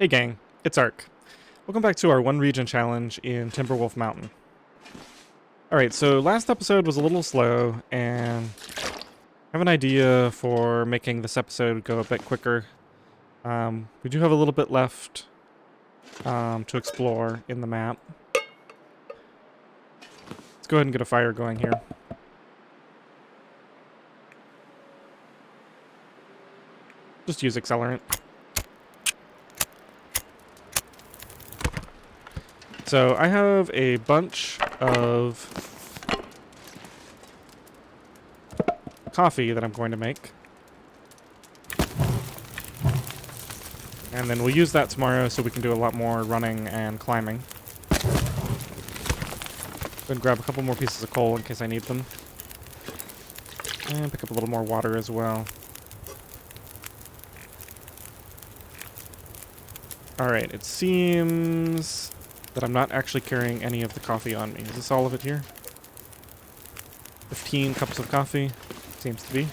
Hey gang, it's Ark. Welcome back to our one region challenge in Timberwolf Mountain. Alright, so last episode was a little slow, and I have an idea for making this episode go a bit quicker. We do have a little bit left to explore in the map. Let's go ahead and get a fire going here. Just use accelerant. So I have a bunch of coffee that I'm going to make. And then we'll use that tomorrow so we can do a lot more running and climbing. Then grab a couple more pieces of coal in case I need them. And pick up a little more water as well. Alright, it seems that I'm not actually carrying any of the coffee on me. Is this all of it here? 15 cups of coffee. Seems to be.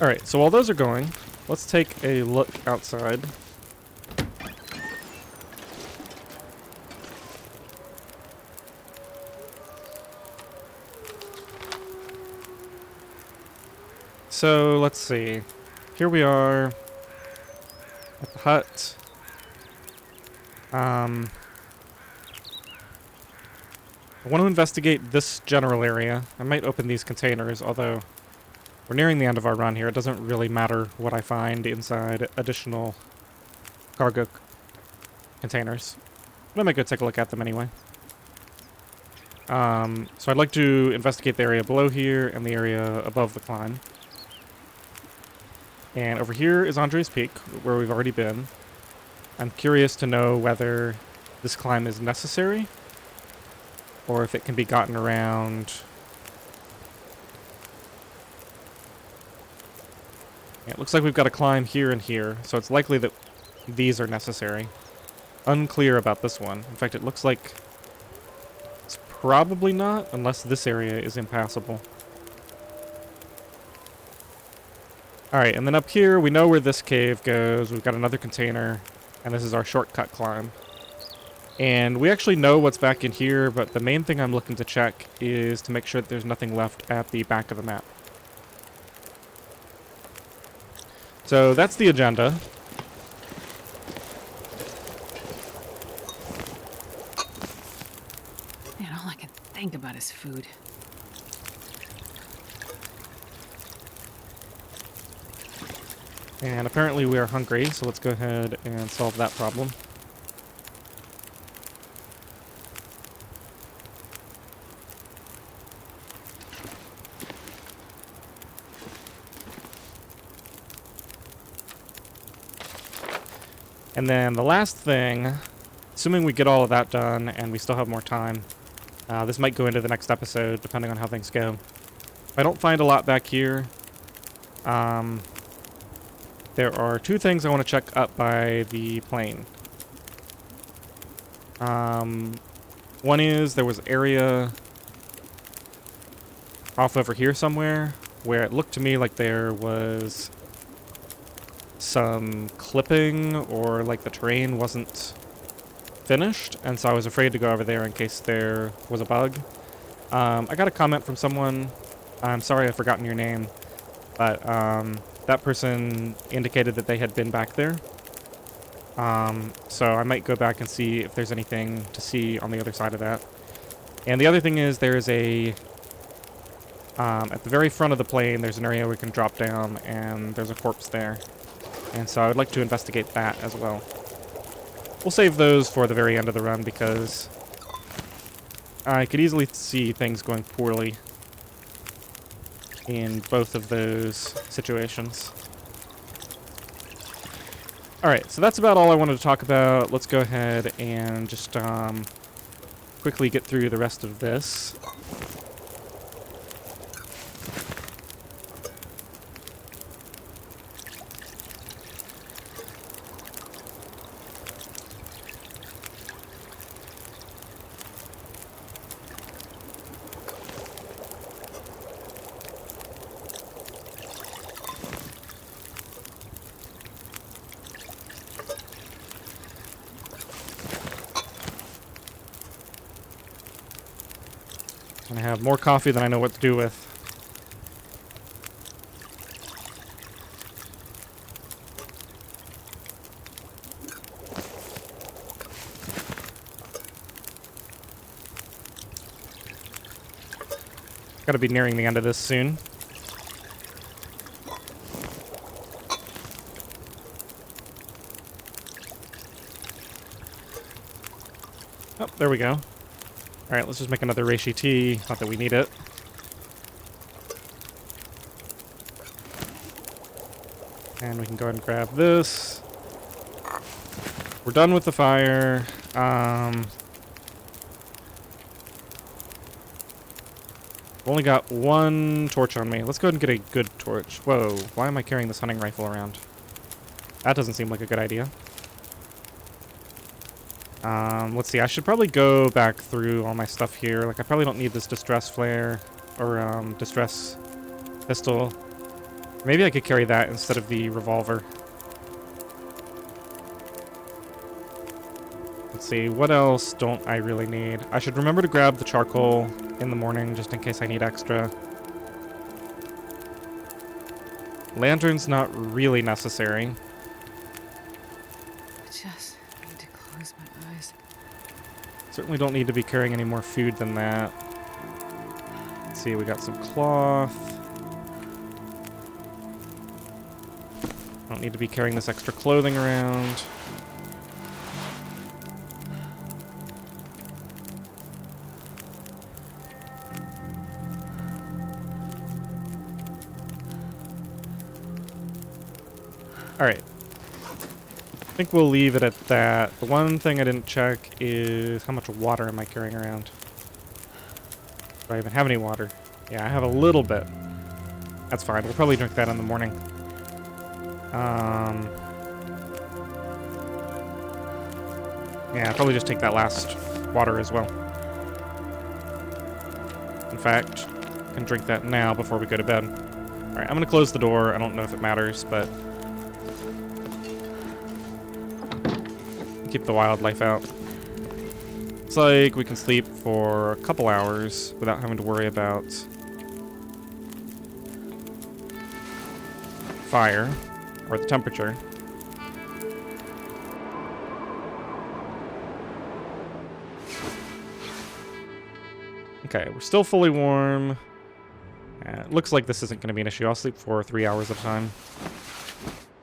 Alright, so while those are going, let's take a look outside. So, let's see. Here we are at the hut. I want to investigate this general area. I might open these containers, although we're nearing the end of our run here. It doesn't really matter what I find inside additional cargo containers. But I might go take a look at them anyway. So I'd like to investigate the area below here and the area above the climb. And over here is Andre's Peak, where we've already been. I'm curious to know whether this climb is necessary, or if it can be gotten around. Yeah, it looks like we've got to climb here and here, so it's likely that these are necessary. Unclear about this one. In fact, it looks like it's probably not, unless this area is impassable. Alright, and then up here, we know where this cave goes. We've got another container, and this is our shortcut climb. And we actually know what's back in here, but the main thing I'm looking to check is to make sure that there's nothing left at the back of the map. So that's the agenda. Man, all I can think about is food. And apparently we are hungry, so let's go ahead and solve that problem. And then the last thing, assuming we get all of that done and we still have more time, this might go into the next episode depending on how things go. If I don't find a lot back here, there are two things I want to check up by the plane. One is there was an area off over here somewhere where it looked to me like there was some clipping, or like the terrain wasn't finished, and so I was afraid to go over there in case there was a bug. I got a comment from someone. I'm sorry I've forgotten your name, but that person indicated that they had been back there. So I might go back and see if there's anything to see on the other side of that. And the other thing is there's a at the very front of the plane, there's an area where we can drop down, and there's a corpse there. And so I would like to investigate that as well. We'll save those for the very end of the run because I could easily see things going poorly in both of those situations. Alright, so that's about all I wanted to talk about. Let's go ahead and just quickly get through the rest of this. And I have more coffee than I know what to do with. Gotta be nearing the end of this soon. Oh, there we go. Alright, let's just make another reishi tea. Not that we need it. And we can go ahead and grab this. We're done with the fire. I've only got one torch on me. Let's go ahead and get a good torch. Whoa, why am I carrying this hunting rifle around? That doesn't seem like a good idea. Let's see, I should probably go back through all my stuff here. Like, I probably don't need this distress flare or distress pistol. Maybe I could carry that instead of the revolver. Let's see, what else don't I really need? I should remember to grab the charcoal in the morning just in case I need extra. Lantern's not really necessary. I just need to close my eyes. Certainly don't need to be carrying any more food than that. Let's see, we got some cloth. Don't need to be carrying this extra clothing around. Alright. I think we'll leave it at that. The one thing I didn't check is how much water am I carrying around? Do I even have any water? Yeah, I have a little bit. That's fine. We'll probably drink that in the morning. Yeah, I'll probably just take that last water as well. In fact, I can drink that now before we go to bed. Alright, I'm gonna close the door. I don't know if it matters, but keep the wildlife out. It's like we can sleep for a couple hours without having to worry about fire or the temperature. Okay, we're still fully warm. It looks like this isn't going to be an issue. I'll sleep for 3 hours at a time.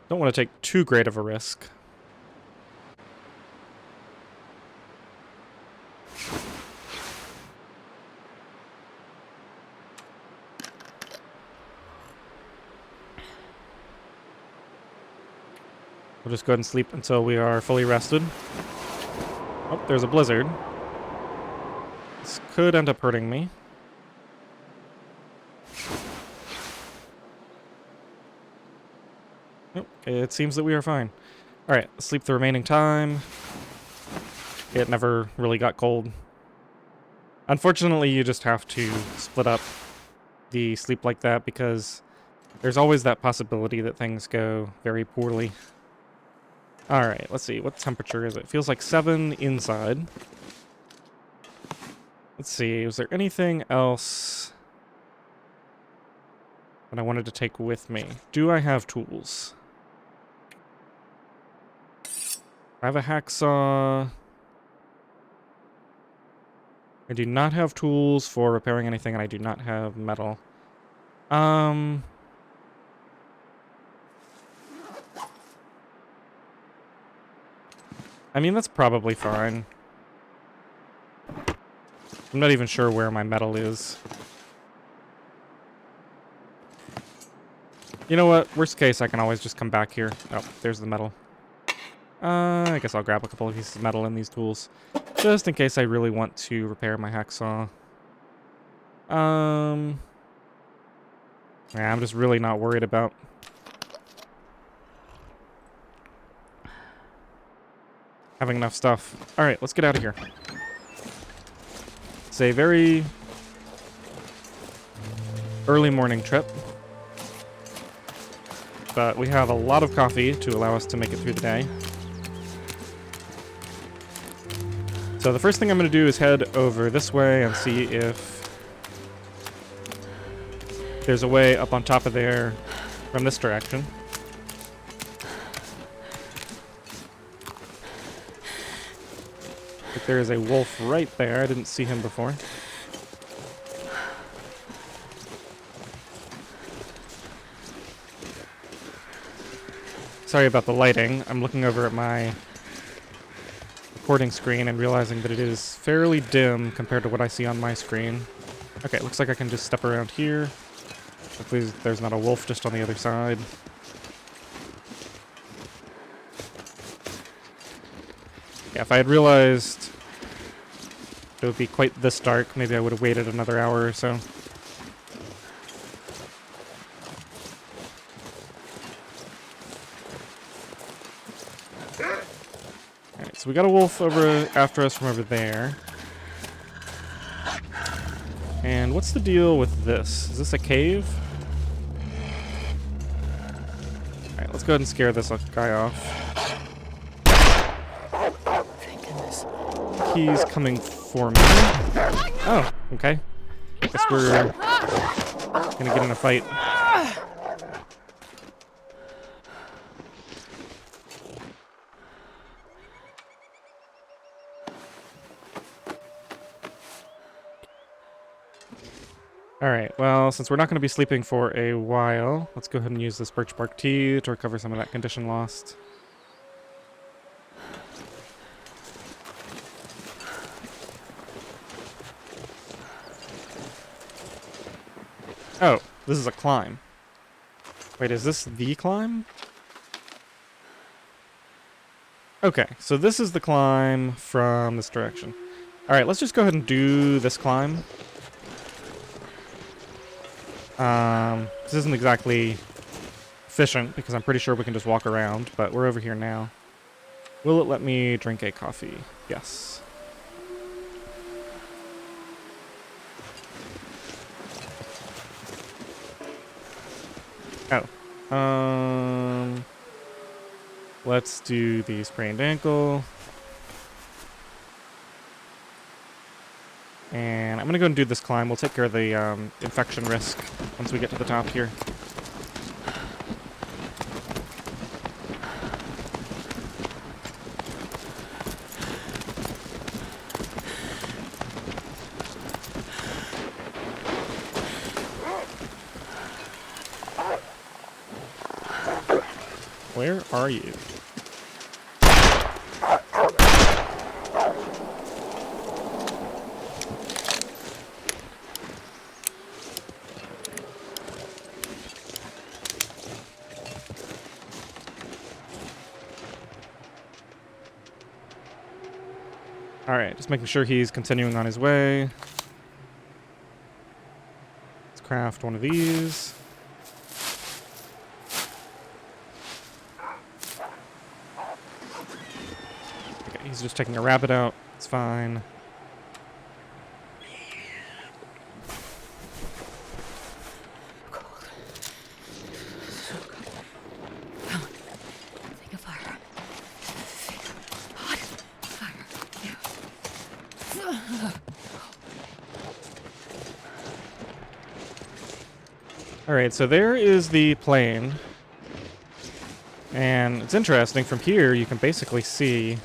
Don't want to take too great of a risk. We'll just go ahead and sleep until we are fully rested. Oh, there's a blizzard. This could end up hurting me. Nope, it seems that we are fine. Alright, sleep the remaining time. It never really got cold. Unfortunately, you just have to split up the sleep like that because there's always that possibility that things go very poorly. Alright, let's see. What temperature is it? It feels like 7 inside. Let's see. Was there anything else that I wanted to take with me? Do I have tools? I have a hacksaw. I do not have tools for repairing anything, and I do not have metal. I mean, that's probably fine. I'm not even sure where my metal is. You know what? Worst case, I can always just come back here. Oh, there's the metal. I guess I'll grab a couple of pieces of metal in these tools. Just in case I really want to repair my hacksaw. Yeah, I'm just really not worried about having enough stuff. Alright, let's get out of here. It's a very early morning trip. But we have a lot of coffee to allow us to make it through the day. So the first thing I'm going to do is head over this way and see if there's a way up on top of there from this direction. But there is a wolf right there. I didn't see him before. Sorry about the lighting. I'm looking over at my recording screen and realizing that it is fairly dim compared to what I see on my screen. Okay, looks like I can just step around here. Hopefully there's not a wolf just on the other side. Yeah, if I had realized it would be quite this dark, maybe I would have waited another hour or so. Alright, so we got a wolf over after us from over there. And what's the deal with this? Is this a cave? Alright, let's go ahead and scare this guy off. Thank goodness. He's coming for me. Oh, okay. Guess we're gonna get in a fight. Alright, well, since we're not going to be sleeping for a while, let's go ahead and use this birch bark tea to recover some of that condition lost. Oh, this is a climb. Wait, is this the climb? Okay, so this is the climb from this direction. Alright, let's just go ahead and do this climb. This isn't exactly efficient because I'm pretty sure we can just walk around, but we're over here now. Will it let me drink a coffee? Yes. Oh. Let's do the sprained ankle. And I'm gonna go and do this climb. We'll take care of the infection risk once we get to the top here. Where are you? Alright, just making sure he's continuing on his way. Let's craft one of these. Okay, he's just taking a rabbit out. It's fine. Think of fire. Hot fire. Alright, so there is the plane. And it's interesting, from here you can basically see...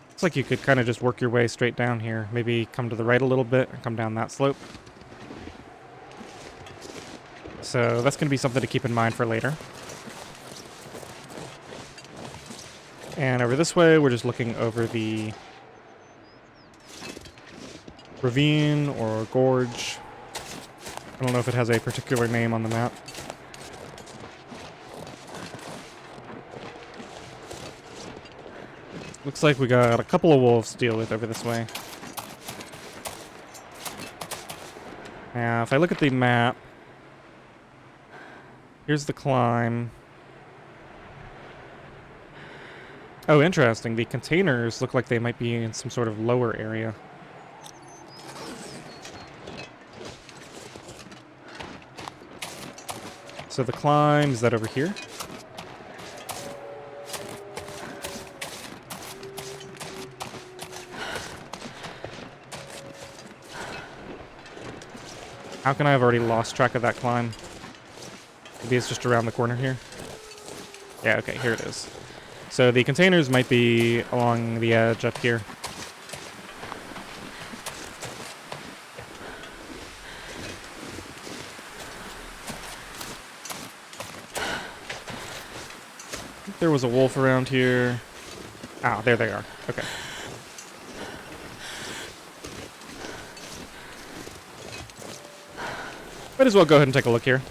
Looks like you could kind of just work your way straight down here. Maybe come to the right a little bit and come down that slope. So that's going to be something to keep in mind for later. And over this way, we're just looking over the ravine or gorge. I don't know if it has a particular name on the map. Looks like we got a couple of wolves to deal with over this way. Now, if I look at the map, here's the climb. Oh, interesting. The containers look like they might be in some sort of lower area. So the climb, is that over here? How can I have already lost track of that climb? Maybe it's just around the corner here. Yeah, okay, here it is. So the containers might be along the edge up here. I think there was a wolf around here. Ah, there they are. Okay. Might as well go ahead and take a look here.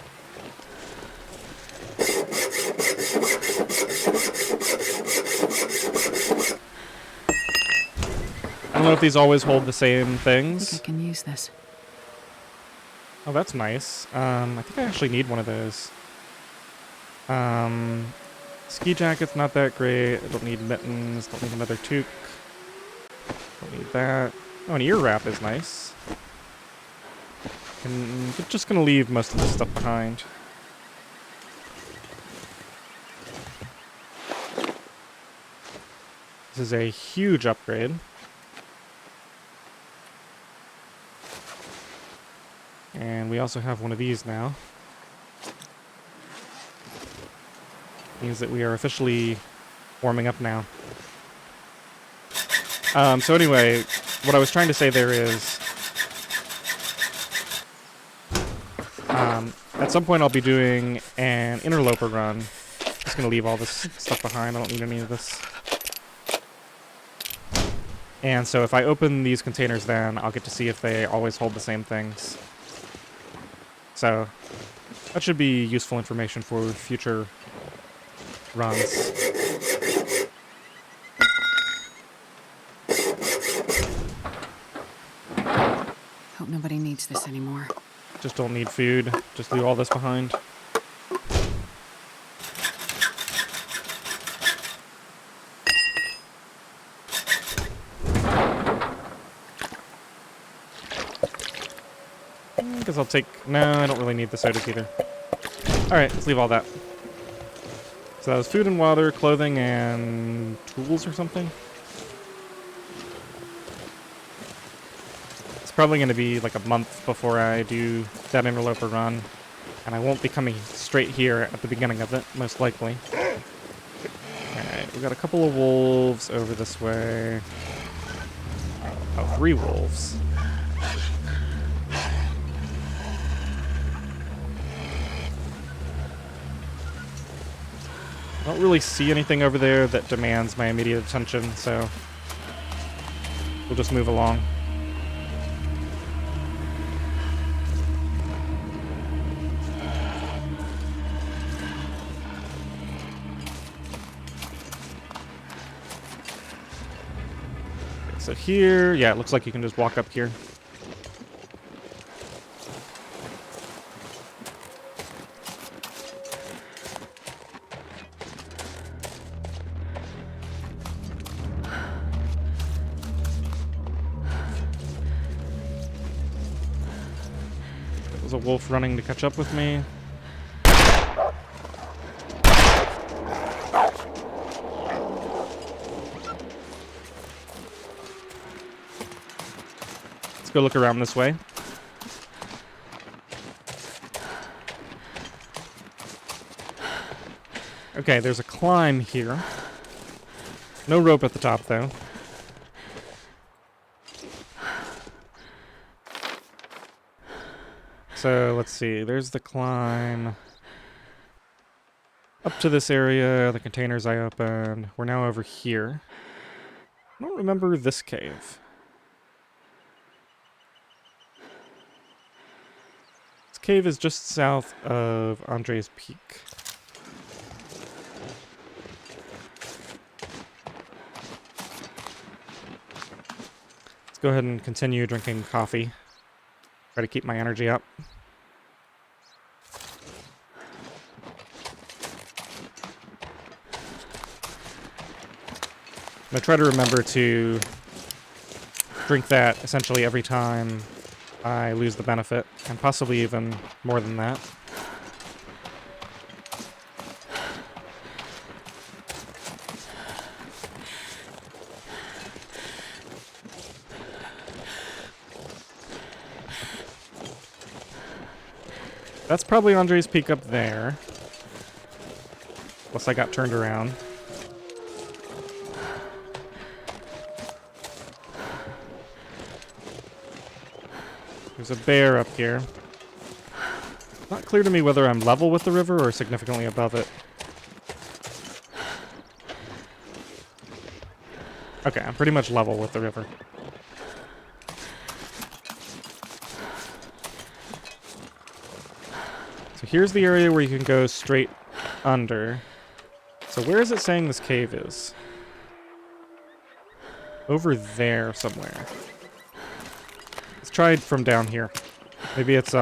I don't know if these always hold the same I think things. I can use this. Oh, that's nice. I think I actually need one of those. Ski jacket's not that great. I don't need mittens. Don't need another toque. Don't need that. Oh, an ear wrap is nice. And I'm just gonna leave most of this stuff behind. This is a huge upgrade. And we also have one of these now. Means that we are officially warming up now. So anyway, what I was trying to say there is, at some point I'll be doing an interloper run. Just gonna leave all this stuff behind. I don't need any of this. And so if I open these containers, then I'll get to see if they always hold the same things. So that should be useful information for future runs. Hope nobody needs this anymore. Just don't need food. Just leave all this behind. Guess I'll take... No, I don't really need the sodas either. Alright, let's leave all that. So that was food and water, clothing, and tools or something? It's probably going to be like a month before I do that interloper run. And I won't be coming straight here at the beginning of it, most likely. Alright, we got a couple of wolves over this way. Oh, 3 wolves. I don't really see anything over there that demands my immediate attention, so we'll just move along. Okay, so here, yeah, it looks like you can just walk up here. There's a wolf running to catch up with me. Let's go look around this way. Okay, there's a climb here. No rope at the top, though. So, let's see. There's the climb. Up to this area, the containers I opened. We're now over here. I don't remember this cave. This cave is just south of Andre's Peak. Let's go ahead and continue drinking coffee. Try to keep my energy up. I'm gonna try to remember to drink that essentially every time I lose the benefit, and possibly even more than that. That's probably Andre's Peak up there. Unless I got turned around. There's a bear up here. Not clear to me whether I'm level with the river or significantly above it. Okay, I'm pretty much level with the river. So here's the area where you can go straight under. So where is it saying this cave is? Over there somewhere. Let's try it from down here. Maybe it's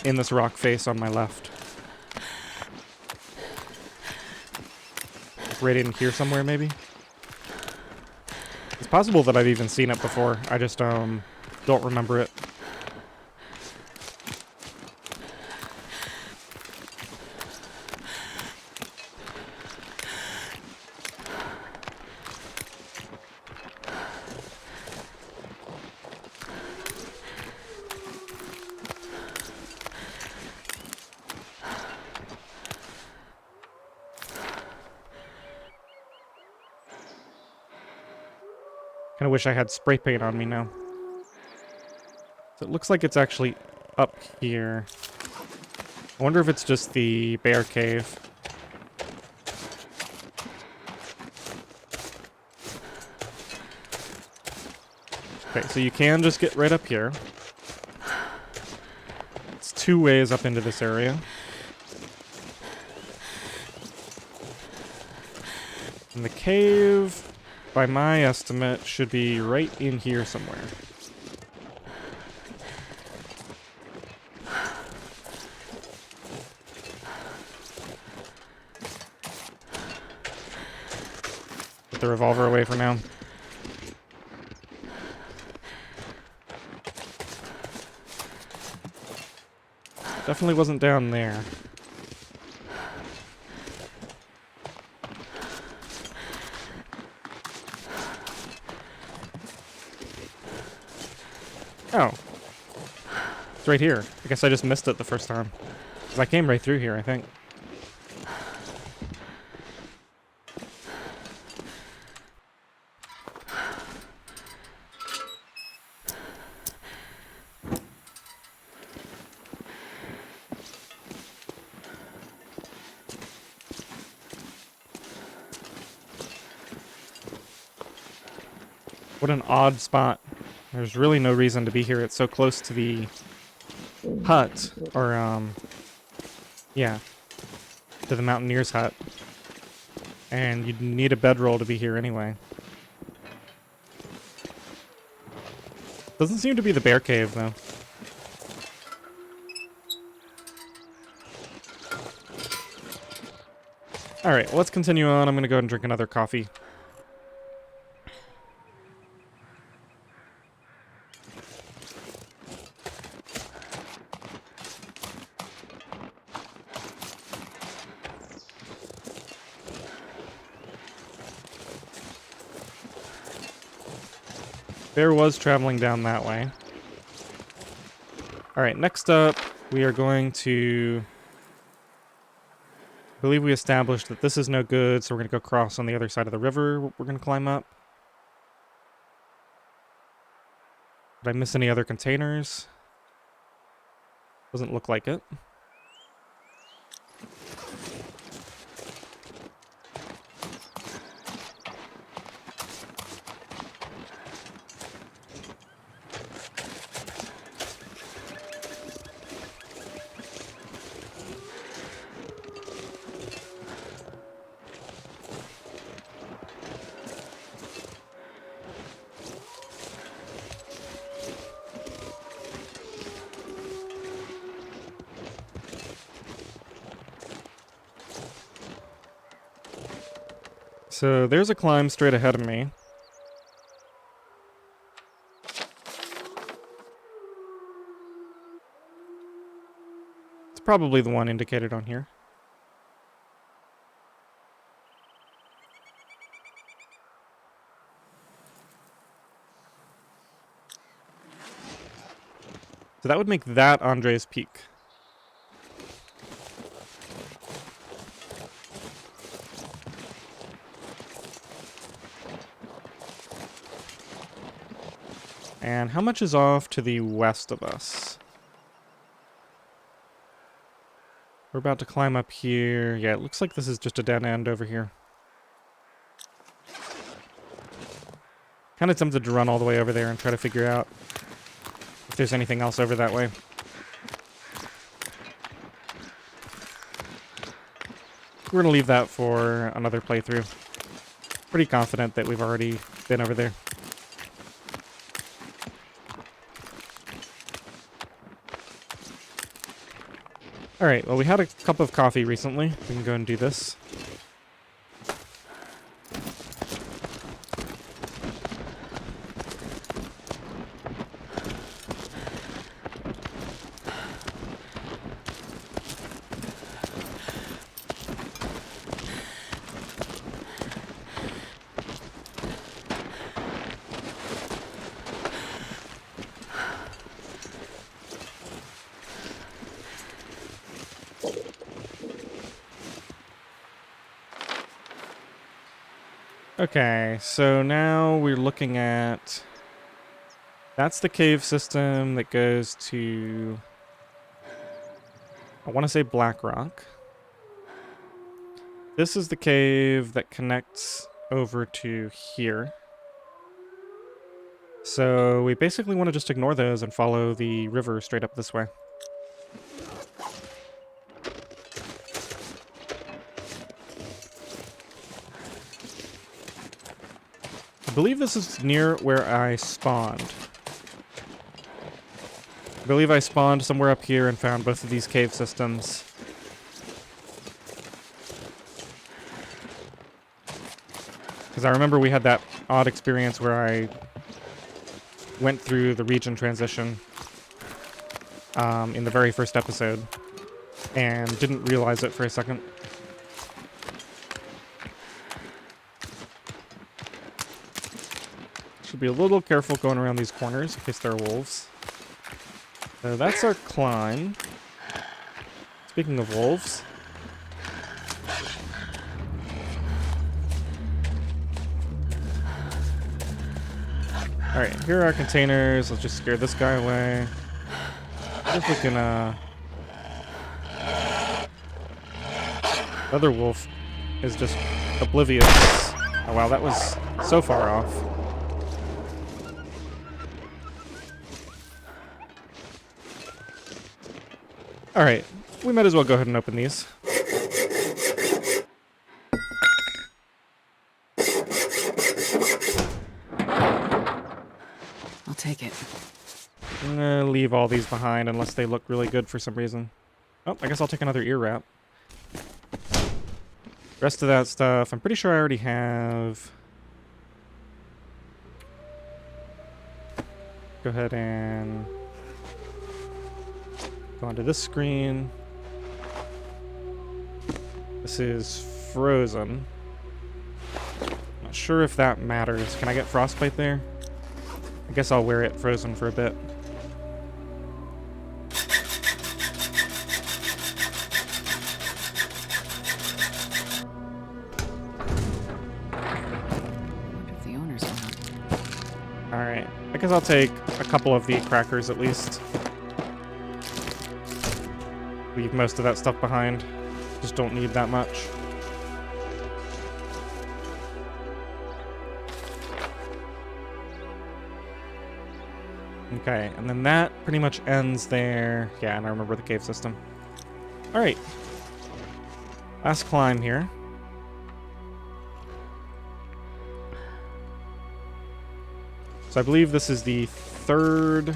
in this rock face on my left. Like right in here somewhere, maybe? It's possible that I've even seen it before. I just don't remember it. Kind of wish I had spray paint on me now. So it looks like it's actually up here. I wonder if it's just the bear cave. Okay, so you can just get right up here. It's 2 ways up into this area. And the cave, by my estimate, should be right in here somewhere. Put the revolver away for now. Definitely wasn't down there. Oh. It's right here. I guess I just missed it the first time. 'Cause I came right through here, I think. What an odd spot. There's really no reason to be here. It's so close to the hut, or, yeah, to the mountaineer's hut. And you'd need a bedroll to be here anyway. Doesn't seem to be the bear cave, though. Alright, let's continue on. I'm gonna go ahead and drink another coffee. Bear was traveling down that way. Alright, next up, we are going to... I believe we established that this is no good, so we're going to go cross on the other side of the river. We're going to climb up. Did I miss any other containers? Doesn't look like it. So there's a climb straight ahead of me. It's probably the one indicated on here. So that would make that Andre's Peak. And how much is off to the west of us? We're about to climb up here. Yeah, it looks like this is just a dead end over here. Kind of tempted to run all the way over there and try to figure out if there's anything else over that way. We're going to leave that for another playthrough. Pretty confident that we've already been over there. Alright, well we had a cup of coffee recently. We can go and do this. Okay, so now we're looking at... That's the cave system that goes to... I want to say Black Rock. This is the cave that connects over to here. So we basically want to just ignore those and follow the river straight up this way. I believe this is near where I spawned. I believe I spawned somewhere up here and found both of these cave systems. Because I remember we had that odd experience where I went through the region transition in the very first episode and didn't realize it for a second. Should be a little careful going around these corners in case there are wolves. So that's our climb. Speaking of wolves. Alright, here are our containers. Let's just scare this guy away. See if we can, the other wolf is just oblivious. Oh wow, that was so far off. Alright, we might as well go ahead and open these. I'll take it. I'm gonna leave all these behind unless they look really good for some reason. Oh, I guess I'll take another ear wrap. Rest of that stuff, I'm pretty sure I already have. Go ahead and go onto this screen. This is frozen. Not sure if that matters. Can I get frostbite there? I guess I'll wear it frozen for a bit. If the owner's around. Alright, I guess I'll take a couple of the crackers at least. Leave most of that stuff behind. Just don't need that much. Okay, and then that pretty much ends there. Yeah, and I remember the cave system. Alright. Last climb here. So I believe this is the third...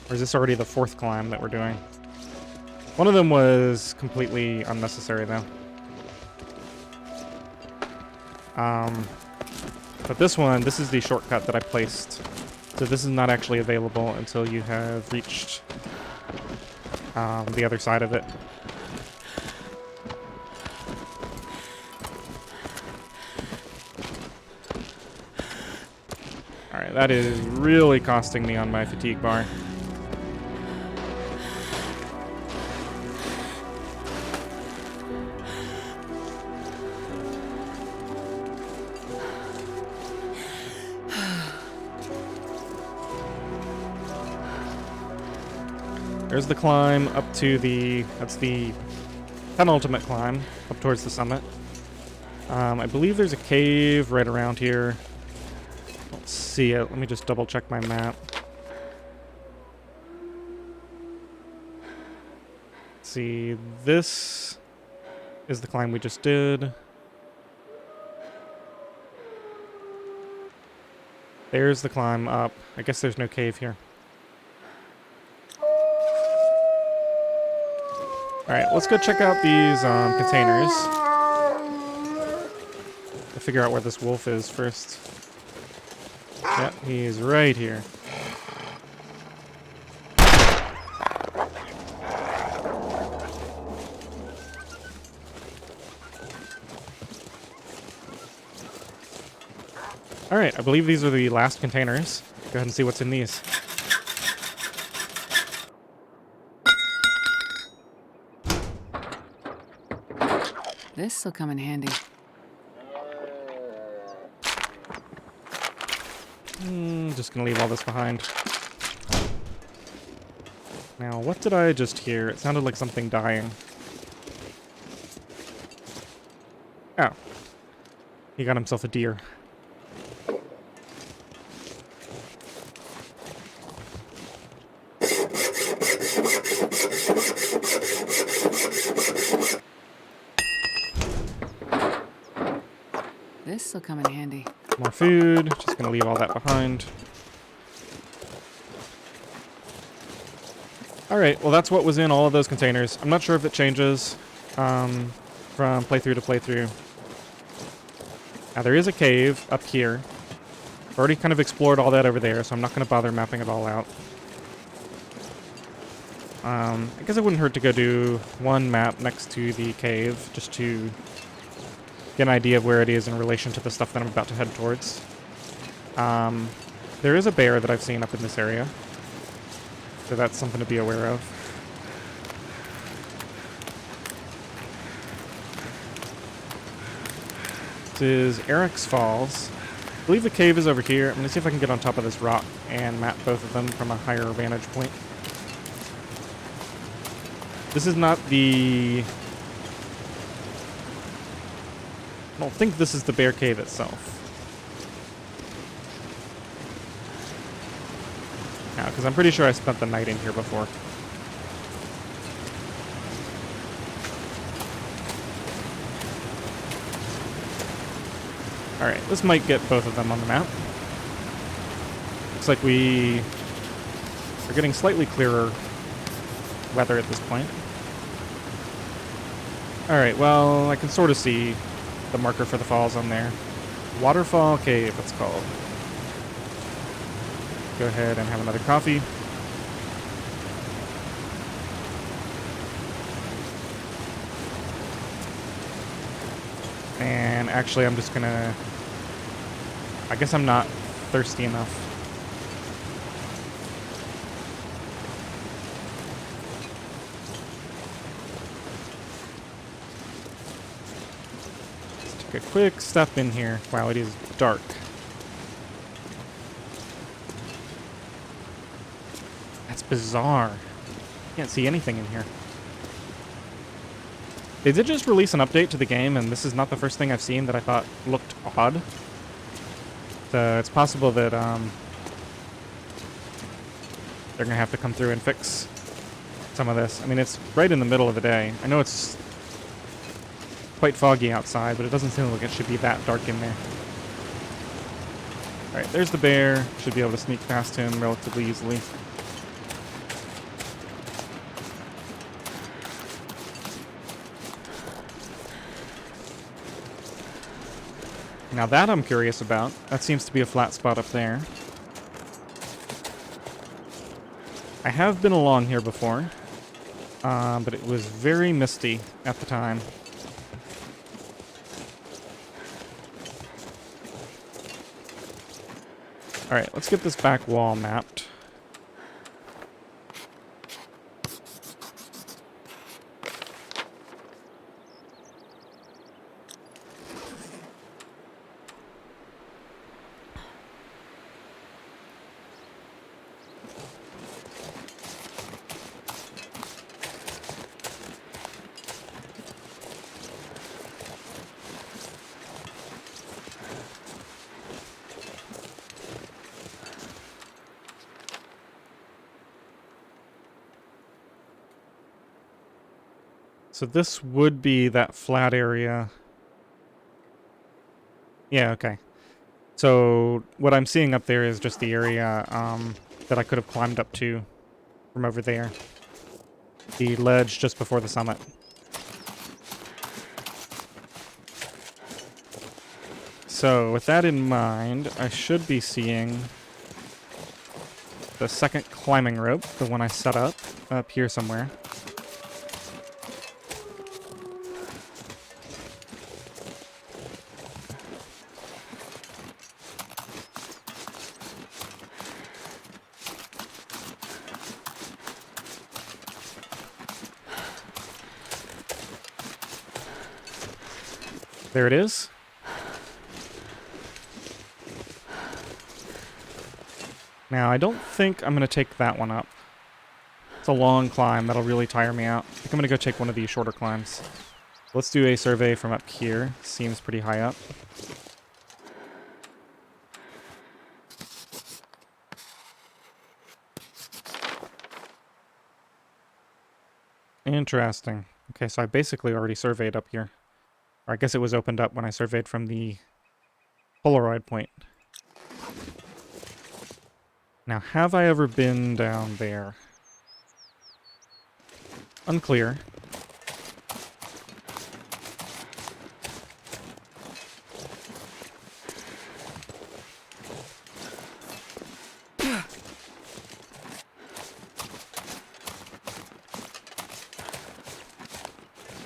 Or is this already the fourth climb that we're doing? One of them was completely unnecessary, though. But this one, this is the shortcut that I placed. So this is not actually available until you have reached the other side of it. Alright, that is really costing me on my fatigue bar. There's the climb up to the... That's the penultimate climb up towards the summit. I believe there's a cave right around here. Don't see it. Let me just double check my map. Let's see. This is the climb we just did. There's the climb up. I guess there's no cave here. Alright, let's go check out these containers. To figure out where this wolf is first. Yep, he's right here. Alright, I believe these are the last containers. Go ahead and see what's in these. This'll come in handy. Just gonna leave all this behind. Now, what did I just hear? It sounded like something dying. Oh. He got himself a deer. This'll come in handy. More food. Just gonna leave all that behind. Alright, well that's what was in all of those containers. I'm not sure if it changes from playthrough to playthrough. Now there is a cave up here. I've already kind of explored all that over there, so I'm not going to bother mapping it all out. I guess it wouldn't hurt to go do one map next to the cave, just to get an idea of where it is in relation to the stuff that I'm about to head towards. There is a bear that I've seen up in this area, so that's something to be aware of. This is Eric's Falls. I believe the cave is over here. I'm going to see if I can get on top of this rock and map both of them from a higher vantage point. This is not the... I don't think this is the bear cave itself. Yeah, because I'm pretty sure I spent the night in here before. Alright, this might get both of them on the map. Looks like we are getting slightly clearer weather at this point. Alright, well, I can sort of see the marker for the falls on there. Waterfall Cave, it's called. Go ahead and have another coffee. And actually, I'm just gonna... I guess I'm not thirsty enough. Let's take a quick step in here while it is dark. That's bizarre. Can't see anything in here. They did just release an update to the game, and this is not the first thing I've seen that I thought looked odd. So it's possible that they're going to have to come through and fix some of this. I mean, it's right in the middle of the day. I know it's quite foggy outside, but it doesn't seem like it should be that dark in there. Alright, there's the bear. Should be able to sneak past him relatively easily. Now that I'm curious about. That seems to be a flat spot up there. I have been along here before, but it was very misty at the time. Alright, let's get this back wall mapped. So this would be that flat area. Yeah, okay. So what I'm seeing up there is just the area that I could have climbed up to from over there. The ledge just before the summit. So with that in mind, I should be seeing the second climbing rope, the one I set up here somewhere. There it is. Now, I don't think I'm going to take that one up. It's a long climb. That'll really tire me out. I think I'm going to go take one of these shorter climbs. Let's do a survey from up here. Seems pretty high up. Interesting. Okay, so I basically already surveyed up here. Or I guess it was opened up when I surveyed from the Polaroid point. Now, have I ever been down there? Unclear.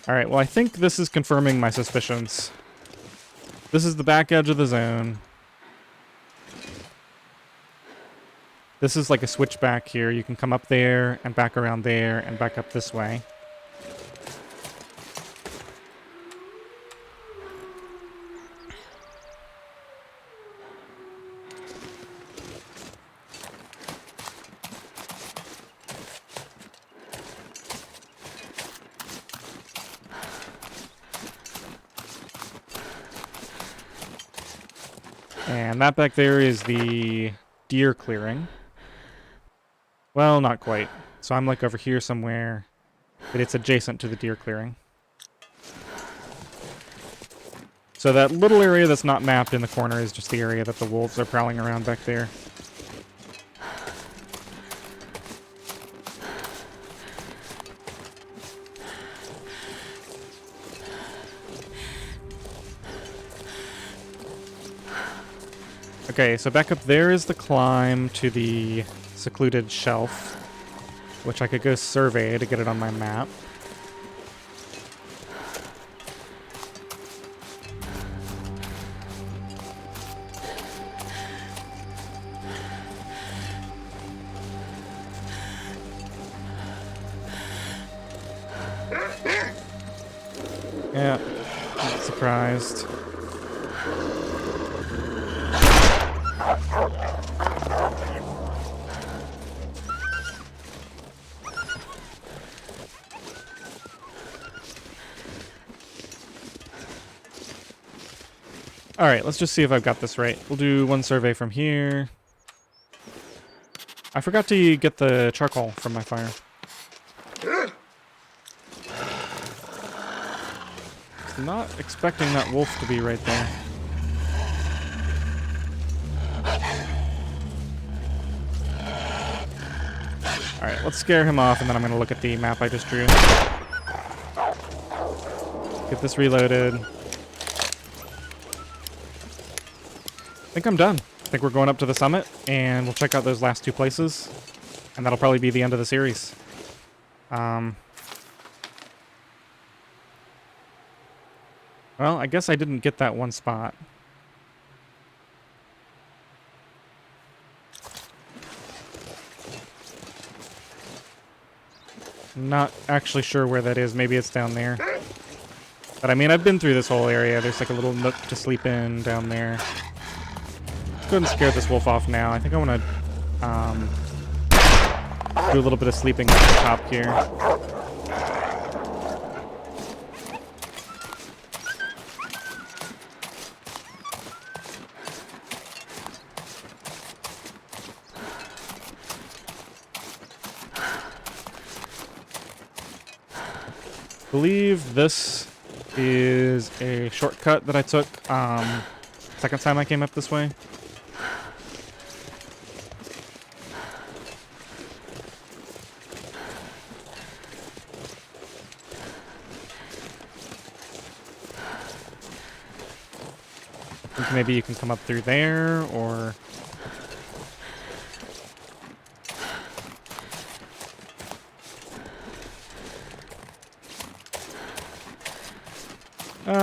Alright, well I think this is confirming my suspicions. This is the back edge of the zone. This is like a switchback here. You can come up there and back around there and back up this way. And that back there is the deer clearing. Well, not quite. So I'm like over here somewhere, but it's adjacent to the deer clearing. So that little area that's not mapped in the corner is just the area that the wolves are prowling around back there. Okay, so back up there is the climb to the secluded shelf, which I could go survey to get it on my map. Yeah, not surprised. Alright, let's just see if I've got this right. We'll do one survey from here. I forgot to get the charcoal from my fire. Not expecting that wolf to be right there. Alright, let's scare him off and then I'm going to look at the map I just drew. Get this reloaded. I think I'm done. I think we're going up to the summit, and we'll check out those last two places, and that'll probably be the end of the series. Well, I guess I didn't get that one spot. Not actually sure where that is. Maybe it's down there. But I mean, I've been through this whole area. There's like a little nook to sleep in down there. Let's go ahead and scare this wolf off now. I think I want to do a little bit of sleeping at the top here. believe this is a shortcut that I took second time I came up this way. I think maybe you can come up through there, or...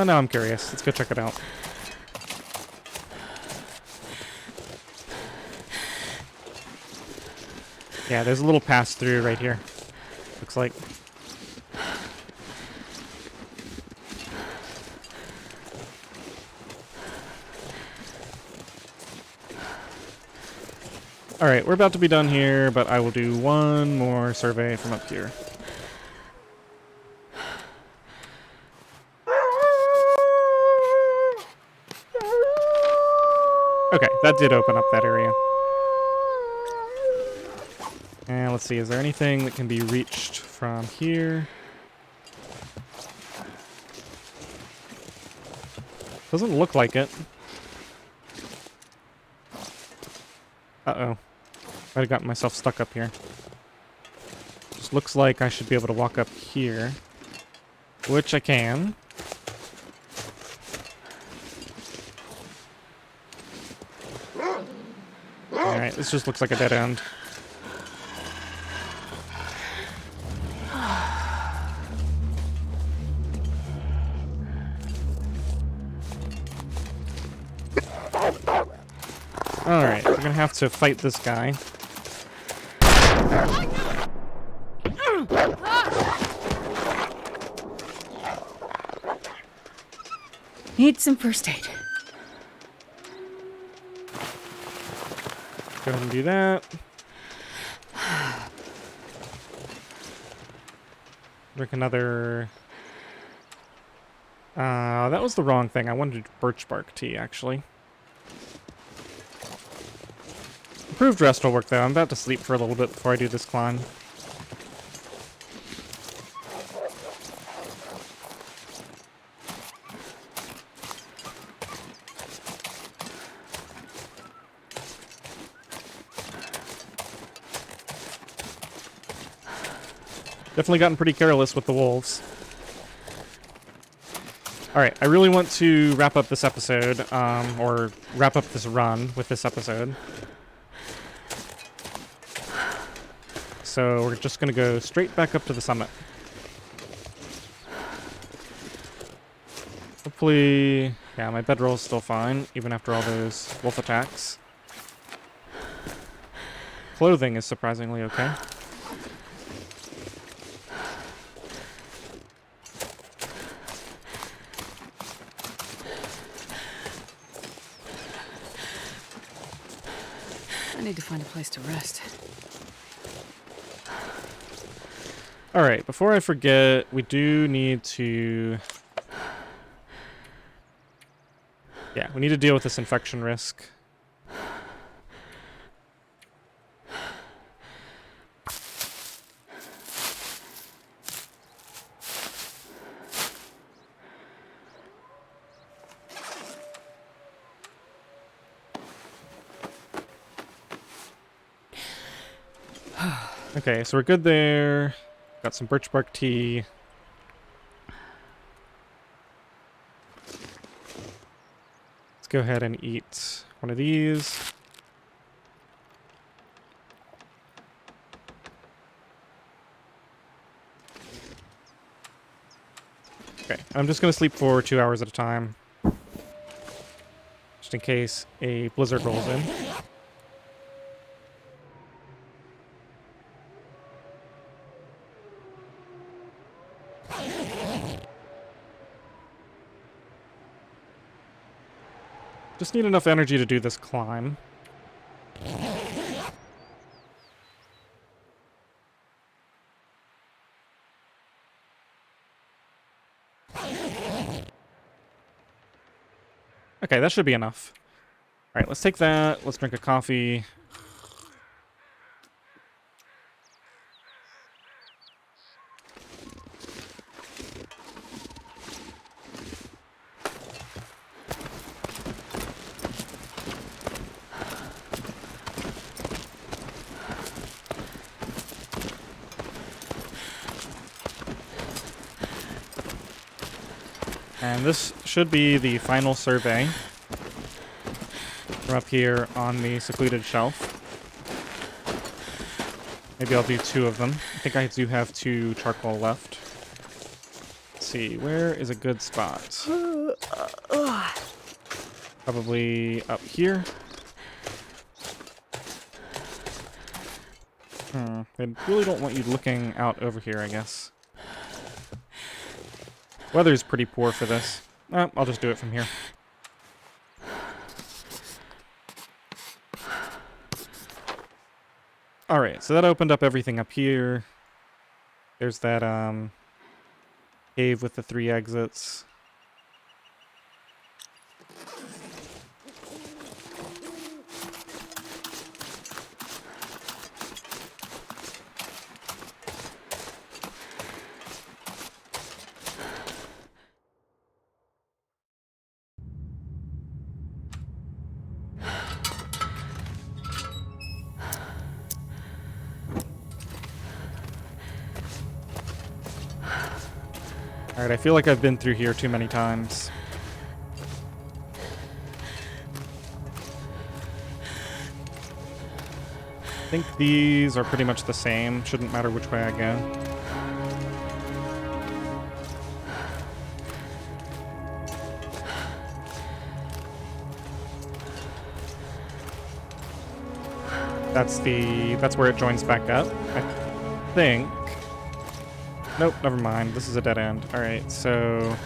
now I'm curious. Let's go check it out. Yeah, there's a little pass-through right here. Looks like. Alright, we're about to be done here, but I will do one more survey from up here. Okay, that did open up that area. And let's see, is there anything that can be reached from here? Doesn't look like it. Uh-oh. Might have gotten myself stuck up here. Just looks like I should be able to walk up here. Which I can. Alright, this just looks like a dead end. Alright, we're gonna have to fight this guy. Need some first aid. Go ahead and do that. Drink another... that was the wrong thing. I wanted birch bark tea, actually. Improved rest will work, though. I'm about to sleep for a little bit before I do this climb. Definitely gotten pretty careless with the wolves. Alright, I really want to wrap up this episode, or wrap up this run with this episode. So we're just going to go straight back up to the summit. Hopefully, yeah, my bedroll is still fine, even after all those wolf attacks. Clothing is surprisingly okay. I need to find a place to rest. Alright, before I forget, we do need to... Yeah, we need to deal with this infection risk. Okay, so we're good there. Got some birch bark tea. Let's go ahead and eat one of these. Okay, I'm just going to sleep for 2 hours at a time. Just in case a blizzard rolls in. Just need enough energy to do this climb. Okay, that should be enough. Alright, let's take that. Let's drink a coffee. And this should be the final survey. We're up here on the secluded shelf. Maybe I'll do 2 of them. I think I do have 2 charcoal left. Let's see, where is a good spot? Probably up here. They really don't want you looking out over here, I guess. Weather's pretty poor for this. I'll just do it from here. Alright, so that opened up everything up here. There's that, cave with the 3 exits. Alright, I feel like I've been through here too many times. I think these are pretty much the same. Shouldn't matter which way I go. That's where it joins back up, I think. Nope, never mind. This is a dead end. Alright, so...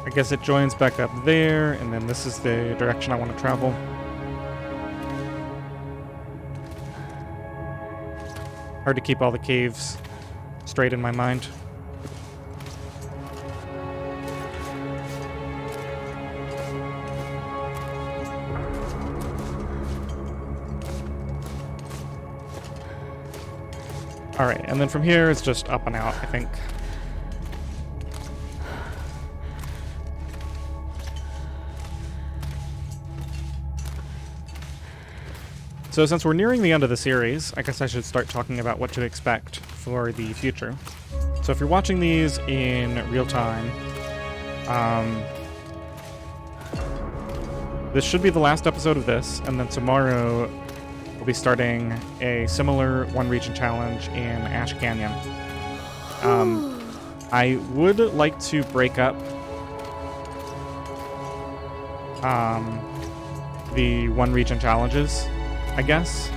I guess it joins back up there, and then this is the direction I want to travel. Hard to keep all the caves straight in my mind. Alright, and then from here it's just up and out, I think. So since we're nearing the end of the series, I guess I should start talking about what to expect for the future. So if you're watching these in real time, this should be the last episode of this, and then tomorrow we'll be starting a similar one region challenge in Ash Canyon. I would like to break up the one region challenges, I guess.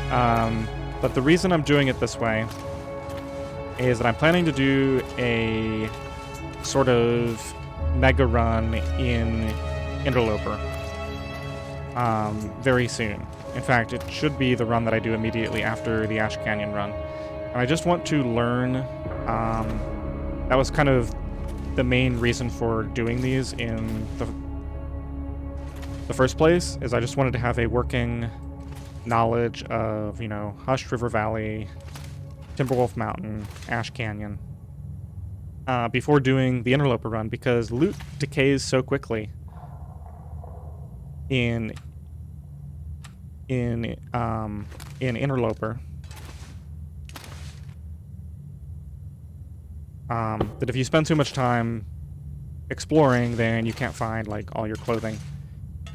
But the reason I'm doing it this way is that I'm planning to do a sort of mega run in Interloper very soon. In fact, it should be the run that I do immediately after the Ash Canyon run. And I just want to learn, that was kind of the main reason for doing these in the first place, is I just wanted to have a working knowledge of, you know, Hushed River Valley, Timberwolf Mountain, Ash Canyon, before doing the Interloper run, because loot decays so quickly in Interloper that if you spend too much time exploring, then you can't find like all your clothing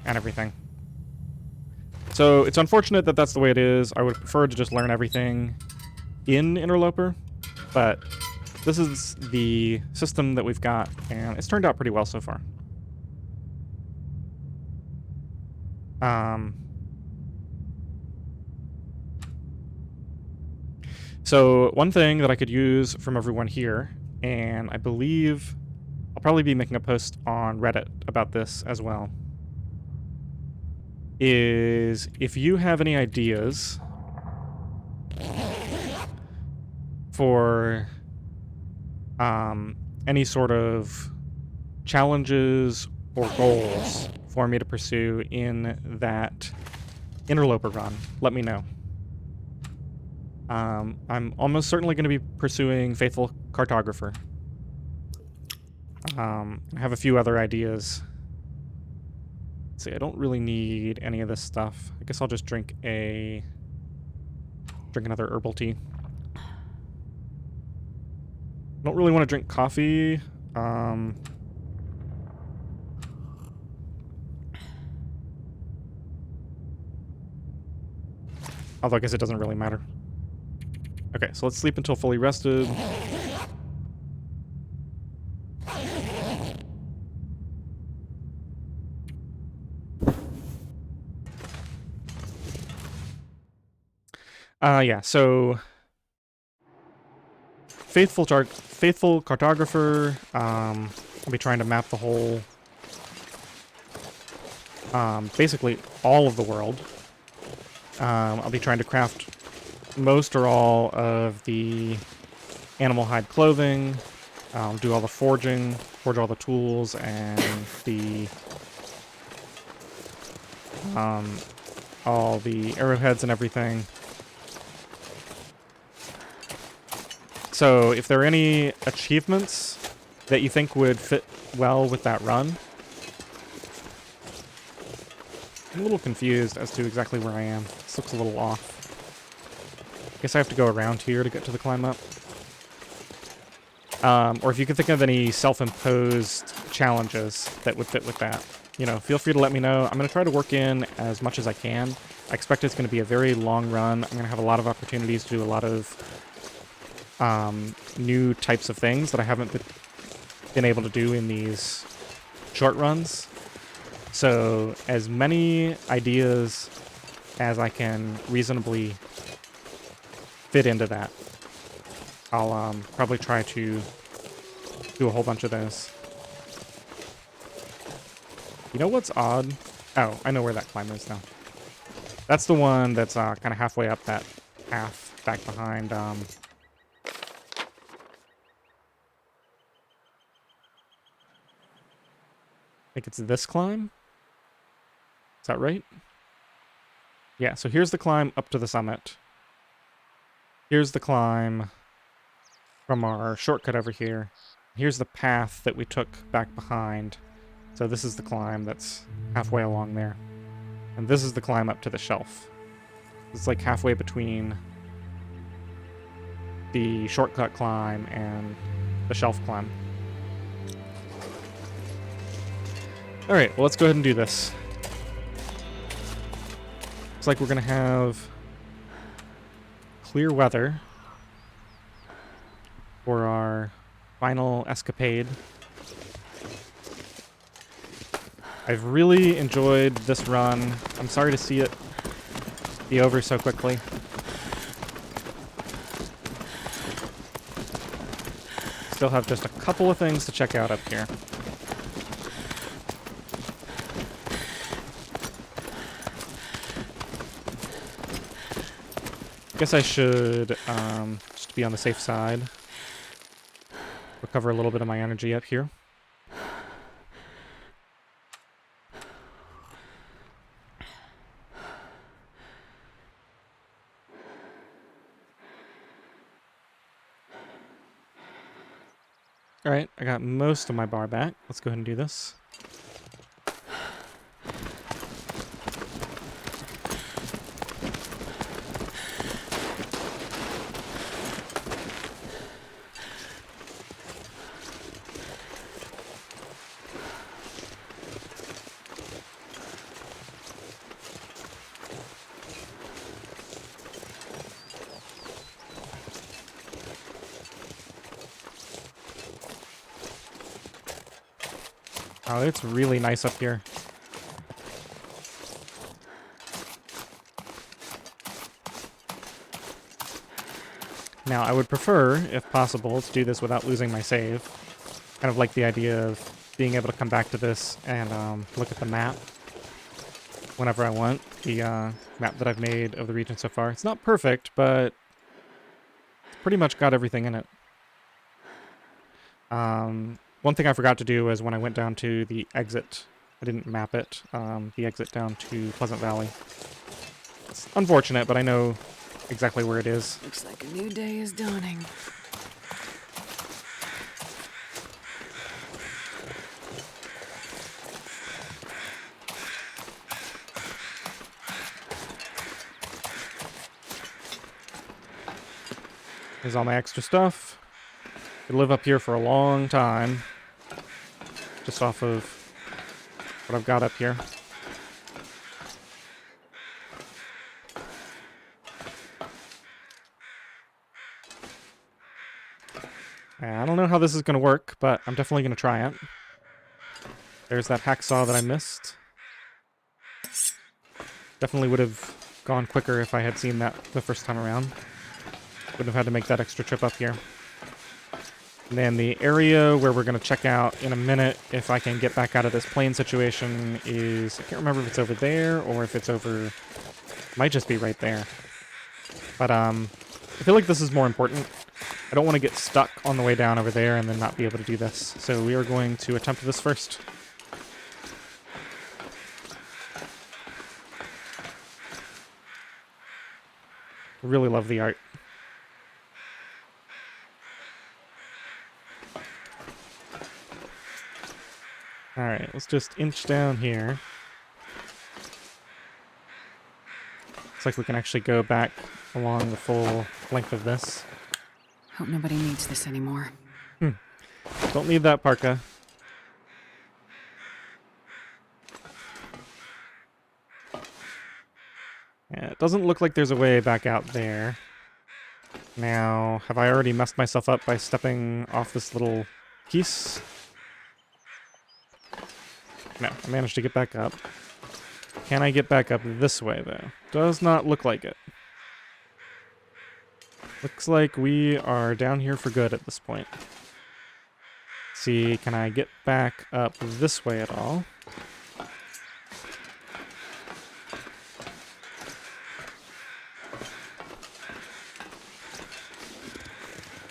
and everything. So it's unfortunate that that's the way it is. I would prefer to just learn everything in Interloper, but this is the system that we've got, and it's turned out pretty well so far. So one thing that I could use from everyone here, and I believe I'll probably be making a post on Reddit about this as well, is if you have any ideas for any sort of challenges or goals for me to pursue in that Interloper run, let me know. I'm almost certainly going to be pursuing Faithful Cartographer. I have a few other ideas See, I don't really need any of this stuff. I guess I'll just drink another herbal tea. Don't really want to drink coffee. Although I guess it doesn't really matter. Okay, so let's sleep until fully rested. Yeah, so faithful cartographer. I'll be trying to map the whole, basically all of the world. I'll be trying to craft most or all of the animal hide clothing. Do all the forging, forge all the tools and the all the arrowheads and everything. So if there are any achievements that you think would fit well with that run, I'm a little confused as to exactly where I am. This looks a little off. I guess I have to go around here to get to the climb up. Or if you can think of any self-imposed challenges that would fit with that, you know, feel free to let me know. I'm going to try to work in as much as I can. I expect it's going to be a very long run. I'm going to have a lot of opportunities to do a lot of new types of things that I haven't been able to do in these short runs. So as many ideas as I can reasonably fit into that, I'll probably try to do a whole bunch of those. You know what's odd? Oh, I know where that climb is now. That's the one that's kind of halfway up that path back behind. I think it's this climb. Is that right? Yeah, so here's the climb up to the summit. Here's the climb from our shortcut over here. Here's the path that we took back behind. So this is the climb that's halfway along there. And this is the climb up to the shelf. It's like halfway between the shortcut climb and the shelf climb. Alright, well, let's go ahead and do this. Looks like we're going to have clear weather for our final escapade. I've really enjoyed this run. I'm sorry to see it be over so quickly. Still have just a couple of things to check out up here. Guess I should, just to be on the safe side, recover a little bit of my energy up here. Alright, I got most of my bar back. Let's go ahead and do this. Oh, it's really nice up here. Now, I would prefer, if possible, to do this without losing my save. Kind of like the idea of being able to come back to this and look at the map whenever I want. The map that I've made of the region so far. It's not perfect, but it's pretty much got everything in it. One thing I forgot to do is when I went down to the exit, I didn't map it, the exit down to Pleasant Valley. It's unfortunate, but I know exactly where it is. Looks like a new day is dawning. Here's all my extra stuff. Could live up here for a long time. Just off of what I've got up here. I don't know how this is going to work, but I'm definitely going to try it. There's that hacksaw that I missed. Definitely would have gone quicker if I had seen that the first time around. Wouldn't have had to make that extra trip up here. And then the area where we're going to check out in a minute, if I can get back out of this plane situation, is... I can't remember if it's over there or if it's over... Might just be right there. But I feel like this is more important. I don't want to get stuck on the way down over there and then not be able to do this. So we are going to attempt this first. Really love the art. Alright, let's just inch down here. Looks like we can actually go back along the full length of this. Hope nobody needs this anymore. Don't need that parka. Yeah, it doesn't look like there's a way back out there. Now, have I already messed myself up by stepping off this little piece? No, I managed to get back up. Can I get back up this way, though? Does not look like it. Looks like we are down here for good at this point. Let's see, can I get back up this way at all?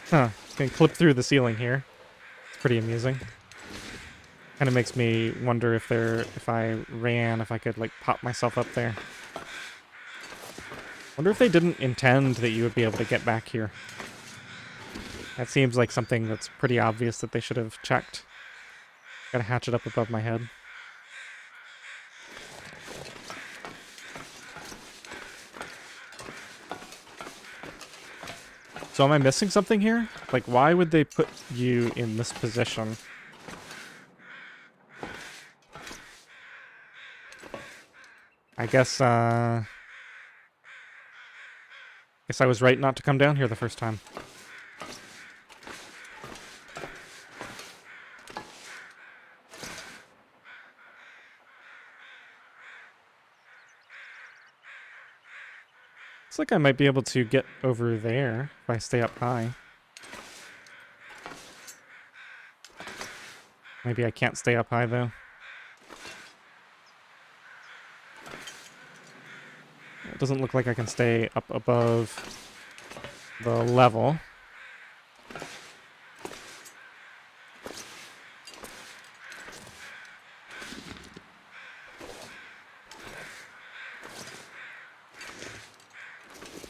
Huh, can clip through the ceiling here. It's pretty amusing. Kind of makes me wonder if I ran, if I could like pop myself up there. Wonder if they didn't intend that you would be able to get back here. That seems like something that's pretty obvious that they should have checked. Gotta hatch it up above my head. So am I missing something here? Like, why would they put you in this position? I guess I was right not to come down here the first time. Looks like I might be able to get over there if I stay up high. Maybe I can't stay up high, though. It doesn't look like I can stay up above the level.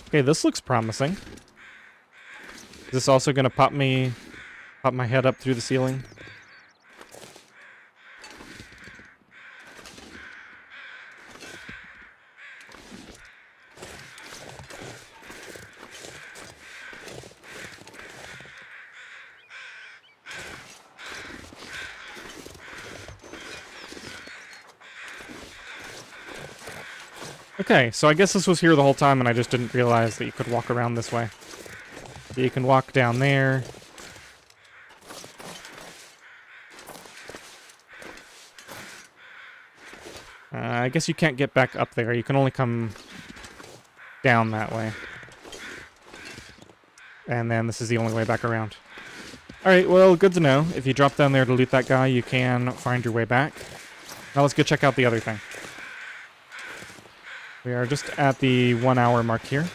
Okay, this looks promising. Is this also going to pop my head up through the ceiling? Okay, so I guess this was here the whole time and I just didn't realize that you could walk around this way. So you can walk down there. I guess you can't get back up there. You can only come down that way. And then this is the only way back around. Alright, well, good to know. If you drop down there to loot that guy, you can find your way back. Now let's go check out the other thing. We are just at the 1 hour mark here.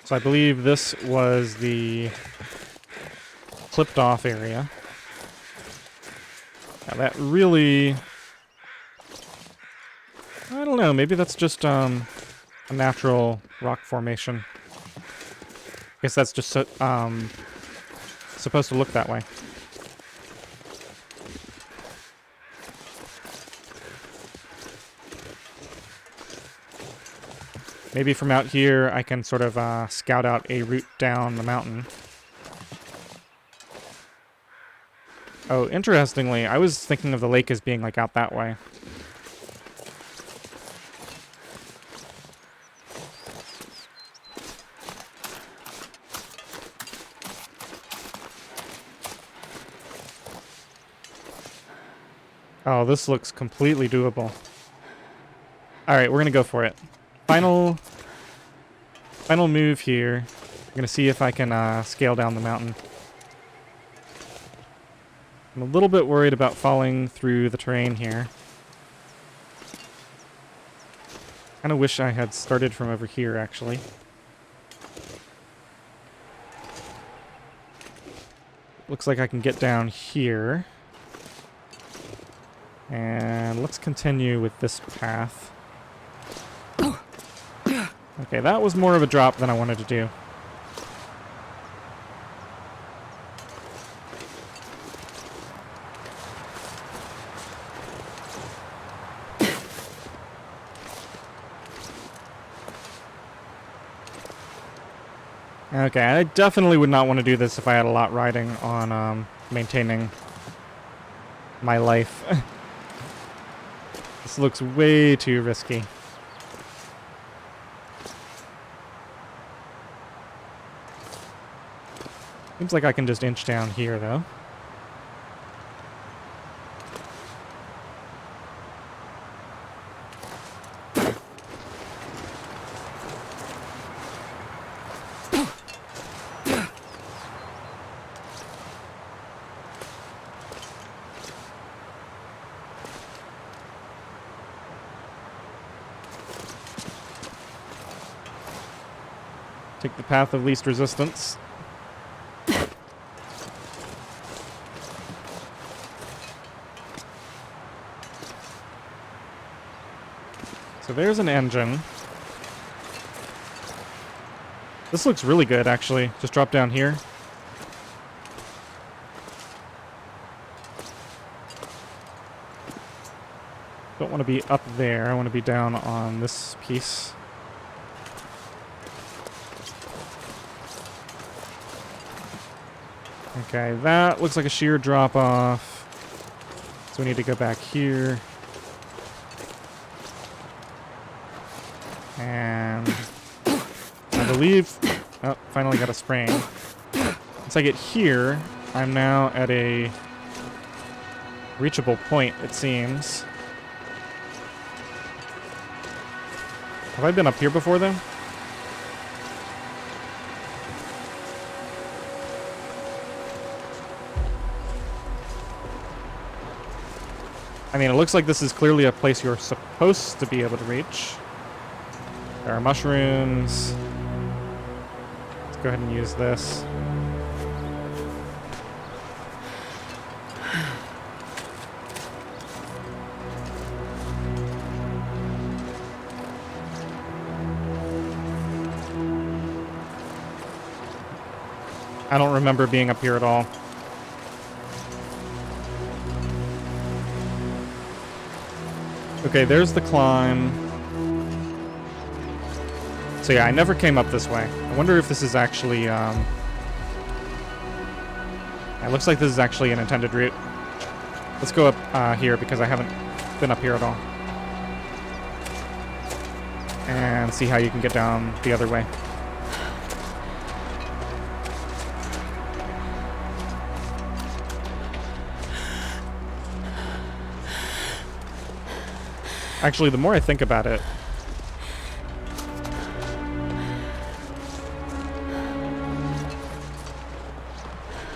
So I believe this was the clipped off area. Now that really... I don't know, maybe that's just a natural rock formation. Guess that's just supposed to look that way. Maybe from out here I can sort of scout out a route down the mountain. Oh, interestingly, I was thinking of the lake as being like out that way. Oh, this looks completely doable. Alright, we're gonna go for it. Final move here. I'm gonna see if I can scale down the mountain. I'm a little bit worried about falling through the terrain here. Kinda wish I had started from over here, actually. Looks like I can get down here. And let's continue with this path. Okay, that was more of a drop than I wanted to do. Okay, I definitely would not want to do this if I had a lot riding on maintaining my life. This looks way too risky. Seems like I can just inch down here, though. Take the path of least resistance. So there's an engine. This looks really good, actually. Just drop down here. Don't want to be up there. I want to be down on this piece. Okay, that looks like a sheer drop off. So we need to go back here. And I believe... Oh, finally got a sprain. Once I get here, I'm now at a reachable point, it seems. Have I been up here before, though? I mean, it looks like this is clearly a place you're supposed to be able to reach. There are mushrooms. Let's go ahead and use this. I don't remember being up here at all. Okay, there's the climb. So yeah, I never came up this way. I wonder if this is actually, it looks like this is actually an intended route. Let's go up here because I haven't been up here at all. And see how you can get down the other way. Actually, the more I think about it,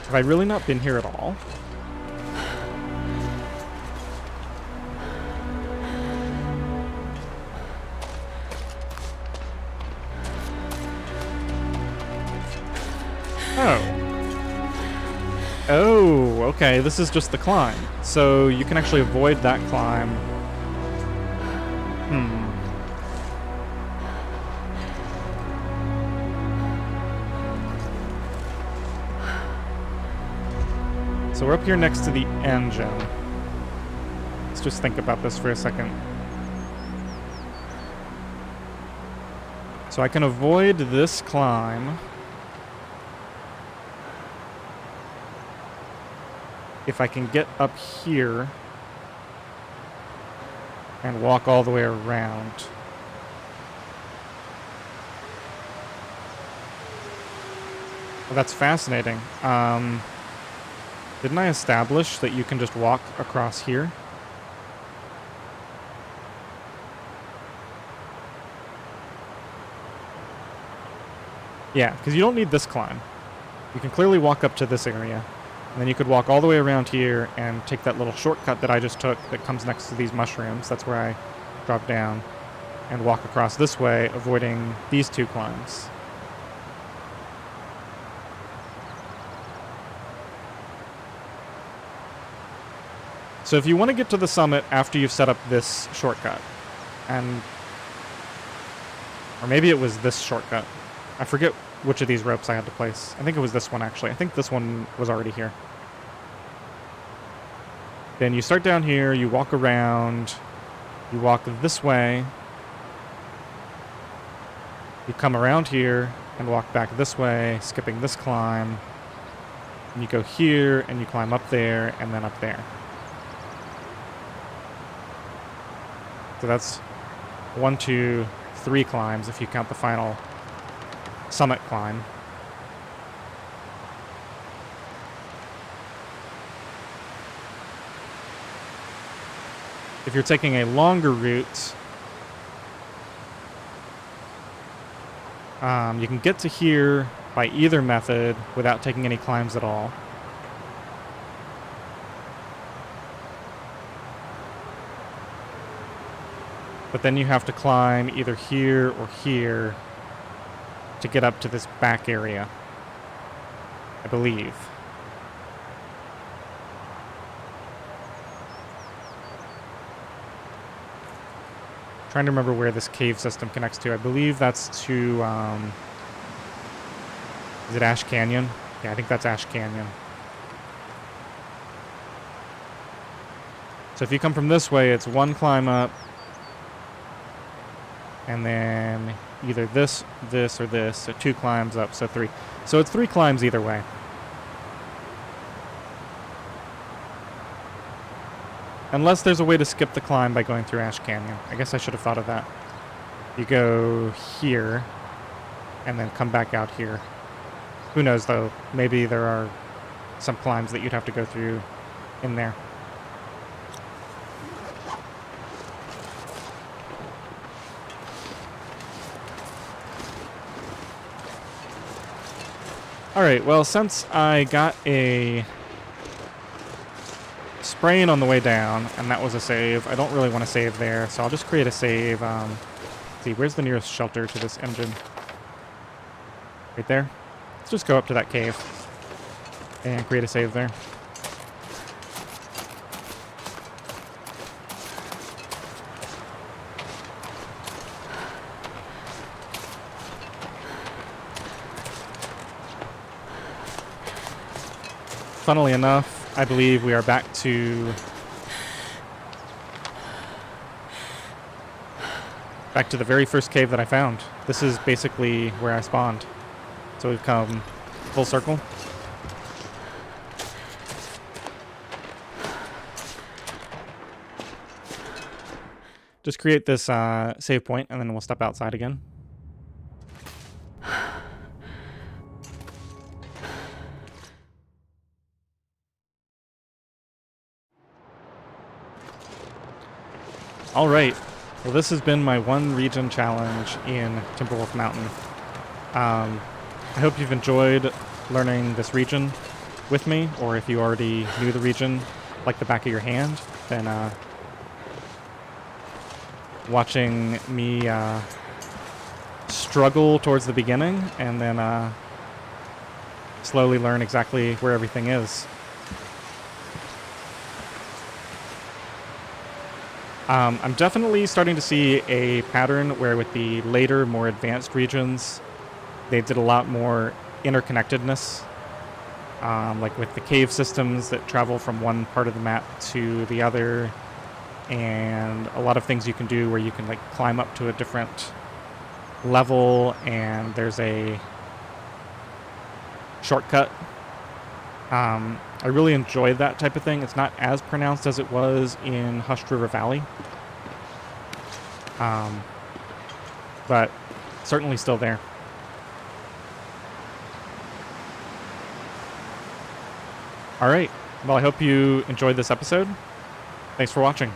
have I really not been here at all? Oh. Oh, okay, this is just the climb. So you can actually avoid that climb. So we're up here next to the engine. Let's just think about this for a second. So I can avoid this climb if I can get up here and walk all the way around. Well, that's fascinating. Didn't I establish that you can just walk across here? Yeah, because you don't need this climb. You can clearly walk up to this area. And then you could walk all the way around here and take that little shortcut that I just took that comes next to these mushrooms. That's where I drop down. And walk across this way, avoiding these two climbs. So if you want to get to the summit after you've set up this shortcut, or maybe it was this shortcut. I forget which of these ropes I had to place. I think it was this one, actually. I think this one was already here. Then you start down here, you walk around, you walk this way, you come around here and walk back this way, skipping this climb, and you go here and you climb up there and then up there. So that's 1, 2, 3 climbs if you count the final summit climb. If you're taking a longer route, you can get to here by either method without taking any climbs at all. But then you have to climb either here or here to get up to this back area, I believe. Trying to remember where this cave system connects to. I believe that's to, is it Ash Canyon? Yeah, I think that's Ash Canyon. So if you come from this way, it's 1 climb up, and then either this, this, or this, so 2 climbs up, so 3. So it's 3 climbs either way. Unless there's a way to skip the climb by going through Ash Canyon. I guess I should have thought of that. You go here, and then come back out here. Who knows, though? Maybe there are some climbs that you'd have to go through in there. Alright, well, since I got a sprain on the way down, and that was a save, I don't really want to save there, so I'll just create a save. Let's see, where's the nearest shelter to this engine? Right there? Let's just go up to that cave and create a save there. Funnily enough, I believe we are back to the very first cave that I found. This is basically where I spawned. So we've come full circle. Just create this save point, and then we'll step outside again. All right. Well, this has been my 1 region challenge in Timberwolf Mountain. I hope you've enjoyed learning this region with me, or if you already knew the region like the back of your hand, then watching me struggle towards the beginning and then slowly learn exactly where everything is. I'm definitely starting to see a pattern where with the later, more advanced regions, they did a lot more interconnectedness like with the cave systems that travel from one part of the map to the other, and a lot of things you can do where you can like climb up to a different level and there's a shortcut. I really enjoyed that type of thing. It's not as pronounced as it was in Hushed River Valley, but certainly still there. All right. Well, I hope you enjoyed this episode. Thanks for watching.